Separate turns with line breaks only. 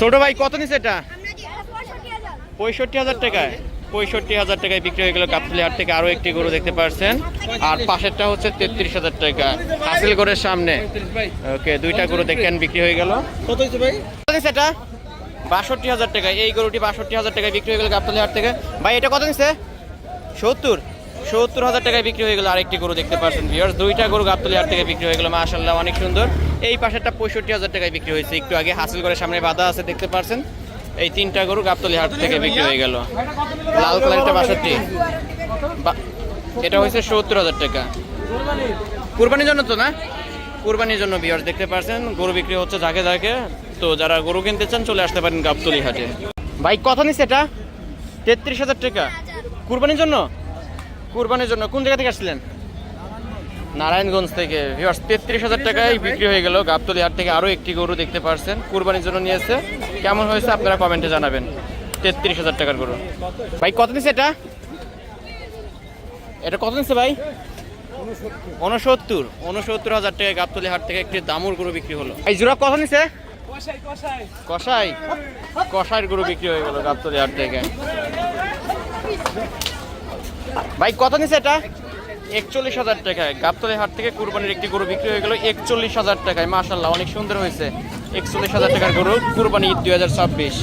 ছোট ভাই কত নিচ্ছে এটা? 65,000 টাকায়। 65,000 টাকায় বিক্রি হয়ে গেল গাবতলী হাট থেকে আরো একটি গরু দেখতে পাচ্ছেন। আর পাশেরটা হচ্ছে 33,000 টাকা হাসিলগড়ের সামনে। ওকে, দুইটা গরু দেখেন বিক্রি হয়ে গেল।
কত হয়েছে ভাই?
কত নিচ্ছে এটা? 62,000 টাকা। এই গরুটি 62,000 টাকায় বিক্রি হয়ে গেল গাবতলী হাট থেকে। ভাই এটা কত নিচ্ছে? 70,000 টাকায় বিক্রি হয়ে গেল। আরেকটি গরু দেখতে পাচ্ছেন ভিউয়ার্স, দুইটা গরু গাবতলী হাট থেকে বিক্রি হয়ে গেল। মাশাআল্লাহ অনেক সুন্দর। এই পাশেরটা 65,000 টাকায় বিক্রি হয়েছে। একটু আগে হাসিলগড়ের সামনে বাধা আছে দেখতে পাচ্ছেন। এই তিনটা গরু গাবতলী হাট থেকে বিক্রি হয়ে গেল। লাল কালারটা 62, এটা হয়েছে 70,000 টাকা। কুরবানির জন্য তো না? কুরবানির জন্য ভিউয়ার্স দেখতে পাচ্ছেন গরু বিক্রি হচ্ছে ঝাঁকে ঝাঁকে। তো যারা গরু কিনতে চান চলে আসতে পারেন গাবতলী হাটে। ভাই কত নিচ্ছে এটা? 33,000 টাকা। কুরবানির জন্য? কুরবানির জন্য। কোন জায়গা থেকে আসছিলেন? নারায়ণগঞ্জ থেকে। ভিউয়ার্স 33,000 টাকায় বিক্রি হয়ে গেল গাবতলী হাট থেকে। আরও একটি গরু দেখতে পাচ্ছেন কুরবানির জন্য নিয়েছে। কেমন হয়েছে আপনারা কমেন্টে জানাবেন। 33,000 টাকার গরু। ভাই কত নিচ্ছে এটা? এটা কত নিচ্ছে ভাই? 69,000 টাকায় গাবতলী হাট থেকে একটি দামুর গরু বিক্রি হলো। এই জোড়া কত নিচ্ছে? কষাইয়ের গরু বিক্রি হয়ে গেল গাবতলী হাট থেকে। ভাই কত নিচ্ছে এটা? 41,000 টাকায় গাবতলী হাট থেকে কুরবানির একটি গরু বিক্রি হয়ে গেল 41,000 টাকায়। মাশাআল্লাহ অনেক সুন্দর হয়েছে। 41,000 টাকার গরু কুরবানি 2026।